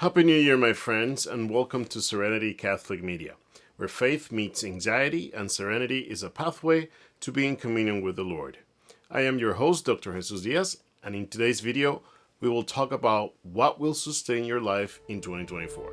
Happy New Year, my friends, and welcome to Serenity Catholic Media, where faith meets anxiety and serenity is a pathway to be in communion with the Lord. I am your host, Dr. Jesus Diaz, and in today's video, we will talk about what will sustain your life in 2024.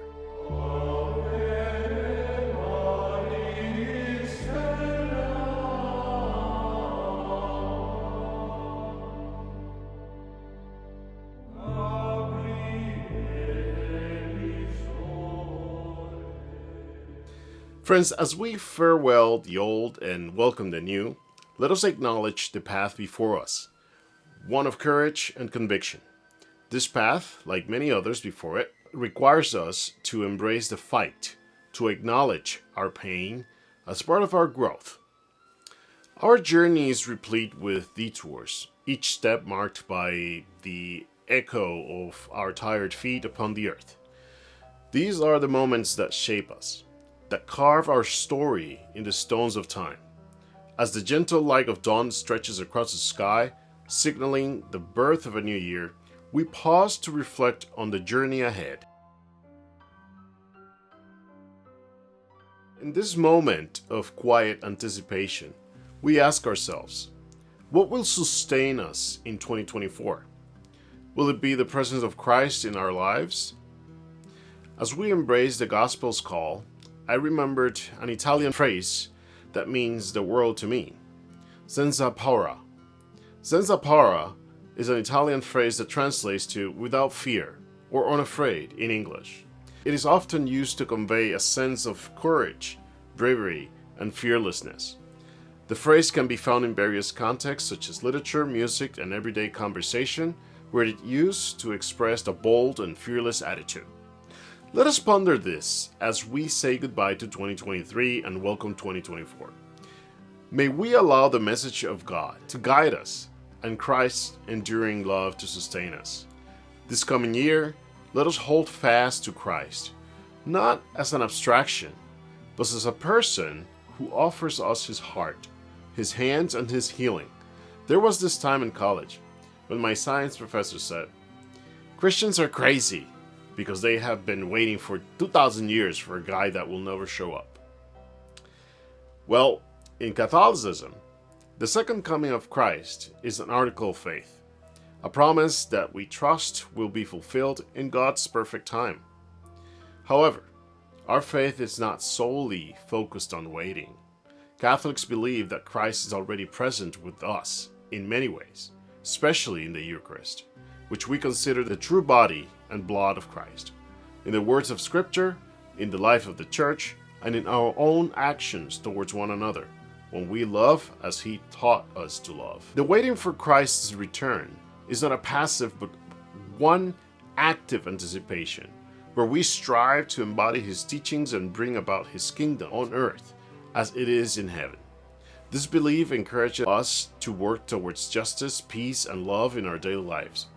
Friends, as we farewell the old and welcome the new, let us acknowledge the path before us, one of courage and conviction. This path, like many others before it, requires us to embrace the fight, to acknowledge our pain as part of our growth. Our journey is replete with detours, each step marked by the echo of our tired feet upon the earth. These are the moments that shape us, that carve our story in the stones of time. As the gentle light of dawn stretches across the sky, signaling the birth of a new year, we pause to reflect on the journey ahead. In this moment of quiet anticipation, we ask ourselves, what will sustain us in 2024? Will it be the presence of Christ in our lives? As we embrace the Gospel's call, I remembered an Italian phrase that means the world to me. Senza Paura. Senza Paura is an Italian phrase that translates to without fear or unafraid in English. It is often used to convey a sense of courage, bravery, and fearlessness. The phrase can be found in various contexts such as literature, music, and everyday conversation, where it is used to express a bold and fearless attitude. Let us ponder this as we say goodbye to 2023 and welcome 2024. May we allow the message of God to guide us and Christ's enduring love to sustain us. This coming year, let us hold fast to Christ, not as an abstraction, but as a person who offers us his heart, his hands, and his healing. There was this time in college when my science professor said, "Christians are crazy, because they have been waiting for 2,000 years for a guy that will never show up." Well, in Catholicism, the second coming of Christ is an article of faith, a promise that we trust will be fulfilled in God's perfect time. However, our faith is not solely focused on waiting. Catholics believe that Christ is already present with us in many ways, especially in the Eucharist, which we consider the true body and blood of Christ, in the words of Scripture, in the life of the Church, and in our own actions towards one another, when we love as He taught us to love. The waiting for Christ's return is not a passive but one active anticipation, where we strive to embody His teachings and bring about His kingdom on earth as it is in heaven. This belief encourages us to work towards justice, peace, and love in our daily lives.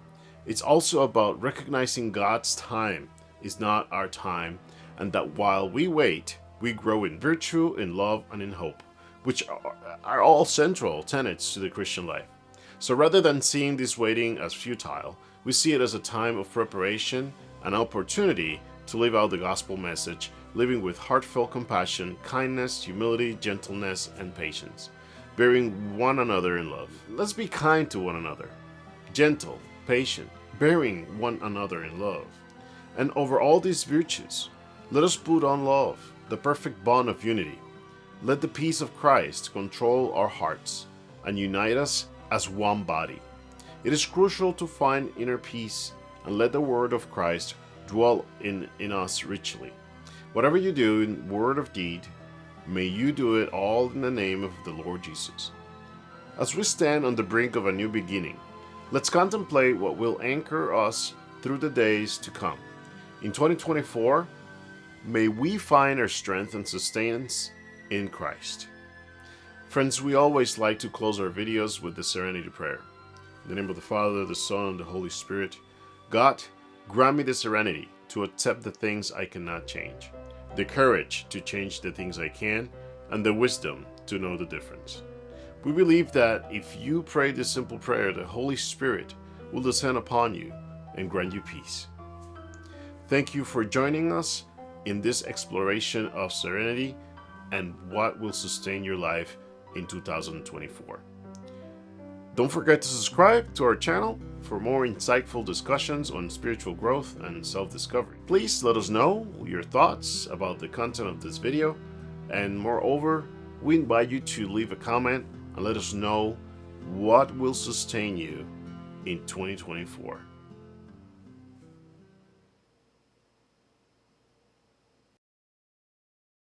It's also about recognizing God's time is not our time, and that while we wait, we grow in virtue, in love, and in hope, which are all central tenets to the Christian life. So rather than seeing this waiting as futile, we see it as a time of preparation, an opportunity to live out the gospel message, living with heartfelt compassion, kindness, humility, gentleness, and patience, bearing one another in love. Let's be kind to one another, gentle, patient, bearing one another in love. And over all these virtues, let us put on love, the perfect bond of unity. Let the peace of Christ control our hearts and unite us as one body. It is crucial to find inner peace and let the word of Christ dwell in us richly. Whatever you do in word or deed, may you do it all in the name of the Lord Jesus. As we stand on the brink of a new beginning, let's contemplate what will anchor us through the days to come. In 2024, may we find our strength and sustenance in Christ. Friends, we always like to close our videos with the Serenity Prayer. In the name of the Father, the Son, and the Holy Spirit, God, grant me the serenity to accept the things I cannot change, the courage to change the things I can, and the wisdom to know the difference. We believe that if you pray this simple prayer, the Holy Spirit will descend upon you and grant you peace. Thank you for joining us in this exploration of serenity and what will sustain your life in 2024. Don't forget to subscribe to our channel for more insightful discussions on spiritual growth and self-discovery. Please let us know your thoughts about the content of this video, and moreover, we invite you to leave a comment and let us know what will sustain you in 2024.